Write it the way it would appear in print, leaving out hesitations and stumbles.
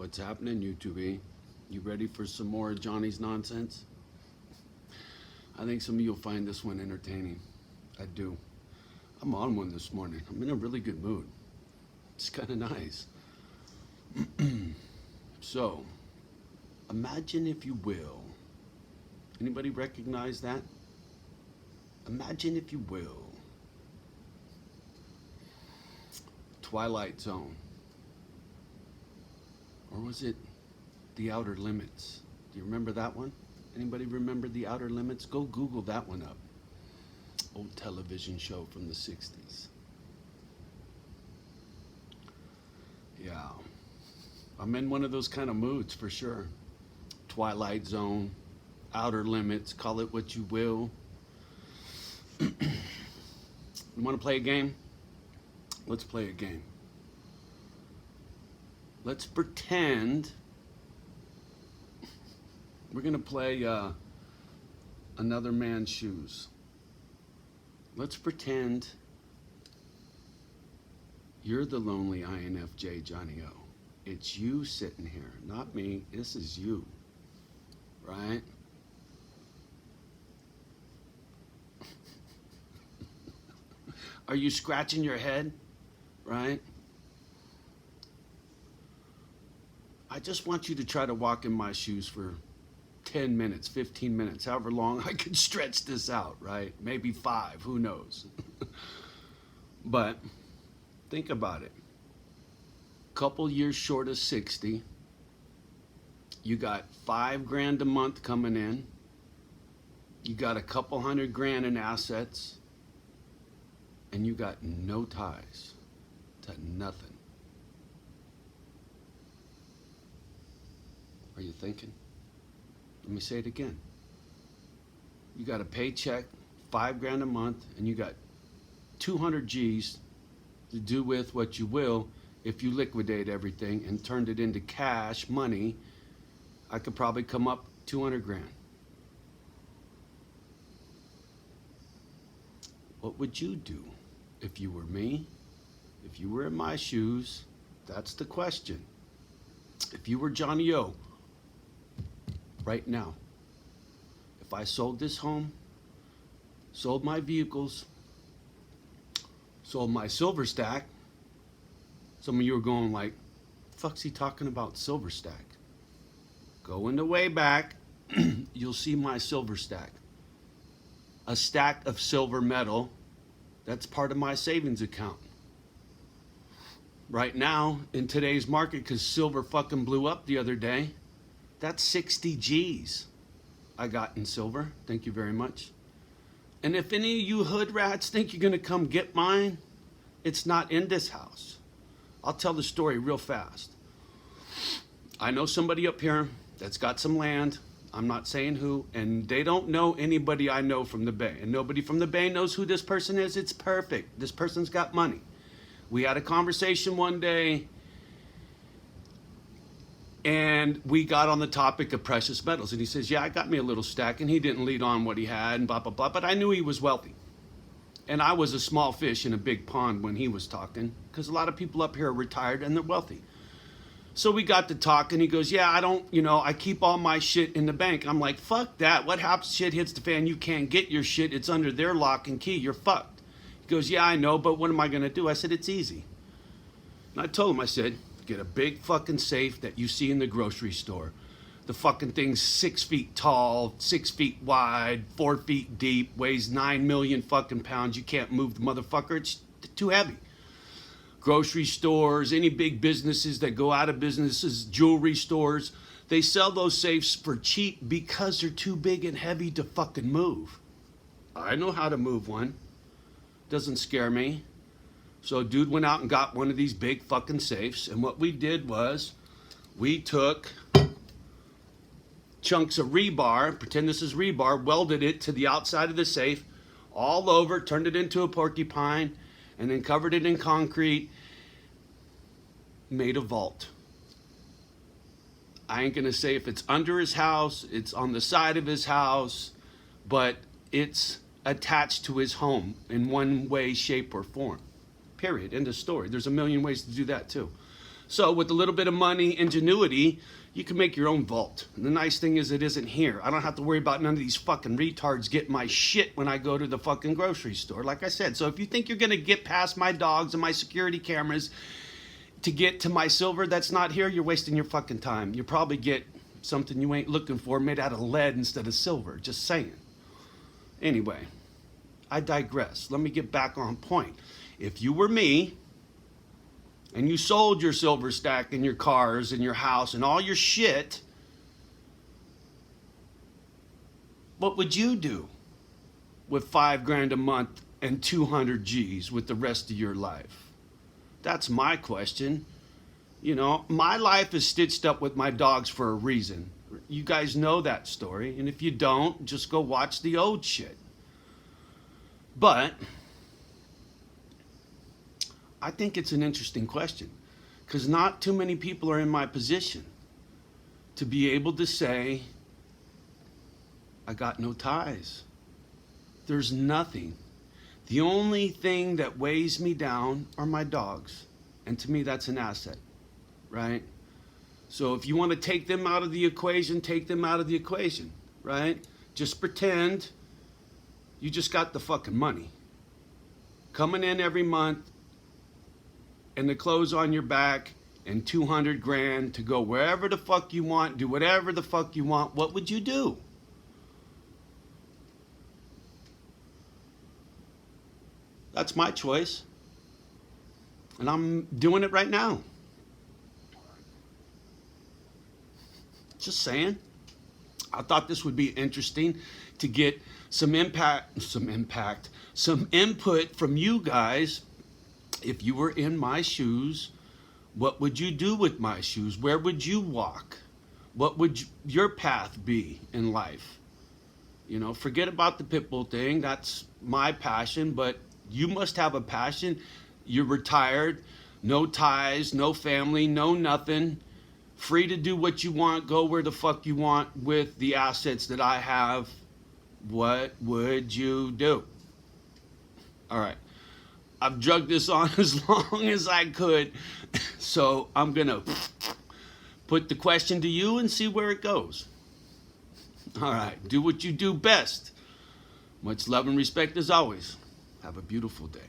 What's happening, YouTube? You ready for some more Johnny's nonsense? I think some of you'll find this one entertaining. I do. I'm on one this morning. I'm in a really good mood. It's kind of nice. So, imagine if you will. Anybody recognize that? Imagine if you will. Twilight Zone. Or was it The Outer Limits? Do you remember that one? Anybody remember The Outer Limits? Go Google that one up. Old television show from the 60s. Yeah. I'm in one of those kind of moods for sure. Twilight Zone, Outer Limits, call it what you will. You want to play a game? Let's play a game. Let's pretend we're going to play Another Man's Shoes. Let's pretend you're the lonely INFJ Johnny O. It's you sitting here, not me. This is you, right? Are you scratching your head, right? I just want you to try to walk in my shoes for 10 minutes, 15 minutes, however long I could stretch this out, right? Maybe 5, who knows? But think about it. Couple years short of 60, you got $5,000 a month coming in. You got a couple $100,000 in assets, and you got no ties to nothing. Are you thinking? Let me say it again. You got a paycheck, $5,000 a month, and you got 200 G's to do with what you will. If you liquidate everything and turned it into cash money, I could probably come up 200 grand. What would you do if you were me? If you were in my shoes? That's the question. If you were Johnny O, right now, if I sold this home, sold my vehicles, sold my silver stack, some of you are going like, fuck's he talking about silver stack? Go in the way back, you'll see my silver stack. A stack of silver metal, that's part of my savings account. Right now, in today's market, because silver fucking blew up the other day, that's 60 G's I got in silver. Thank you very much. And if any of you hood rats think you're gonna come get mine, it's not in this house. I'll tell the story real fast. I know somebody up here that's got some land. I'm not saying who, and they don't know anybody I know from the Bay. And nobody from the Bay knows who this person is. It's perfect. This person's got money. We had a conversation one day, and we got on the topic of precious metals. And he says, yeah, I got me a little stack. And he didn't lead on what he had and blah, blah, blah. But I knew he was wealthy. And I was a small fish in a big pond when he was talking, because a lot of people up here are retired and they're wealthy. So we got to talk, and he goes, yeah, I keep all my shit in the bank. I'm like, fuck that. What happens? Shit hits the fan. You can't get your shit. It's under their lock and key. You're fucked. He goes, yeah, I know, but what am I going to do? I said, it's easy. And I told him, I said, get a big fucking safe that you see in the grocery store. The fucking thing's 6 feet tall, 6 feet wide, 4 feet deep, weighs 9 million fucking pounds. You can't move the motherfucker. It's too heavy. Grocery stores, any big businesses that go out of businesses, jewelry stores, they sell those safes for cheap because they're too big and heavy to fucking move. I know how to move one. Doesn't scare me. So a dude went out and got one of these big fucking safes, and what we did was we took chunks of rebar, pretend this is rebar, welded it to the outside of the safe, all over, turned it into a porcupine, and then covered it in concrete, made a vault. I ain't gonna say if it's under his house, it's on the side of his house, but it's attached to his home in one way, shape, or form. Period. End of story. There's a million ways to do that too. So with a little bit of money, ingenuity, you can make your own vault. And the nice thing is it isn't here. I don't have to worry about none of these fucking retards getting my shit when I go to the fucking grocery store. Like I said, so if you think you're going to get past my dogs and my security cameras to get to my silver that's not here, you're wasting your fucking time. You probably get something you ain't looking for made out of lead instead of silver. Just saying. Anyway, I digress. Let me get back on point. If you were me, and you sold your silver stack and your cars and your house and all your shit, what would you do with $5,000 a month and 200 G's with the rest of your life? That's my question. You know, my life is stitched up with my dogs for a reason. You guys know that story, and if you don't, just go watch the old shit. But I think it's an interesting question, because not too many people are in my position to be able to say, I got no ties. There's nothing. The only thing that weighs me down are my dogs. And to me, that's an asset, right? So if you want to take them out of the equation, take them out of the equation, right? Just pretend you just got the fucking money coming in every month, and the clothes on your back, and 200 grand to go wherever the fuck you want, do whatever the fuck you want. What would you do? That's my choice. And I'm doing it right now. Just saying. I thought this would be interesting to get some input from you guys. If you were in my shoes, what would you do with my shoes? Where would you walk? What would your path be in life? You know, forget about the pit bull thing. That's my passion, but you must have a passion. You're retired, no ties, no family, no nothing. Free to do what you want, go where the fuck you want with the assets that I have. What would you do? All right. I've drugged this on as long as I could, so I'm going to put the question to you and see where it goes. All right, do what you do best. Much love and respect as always. Have a beautiful day.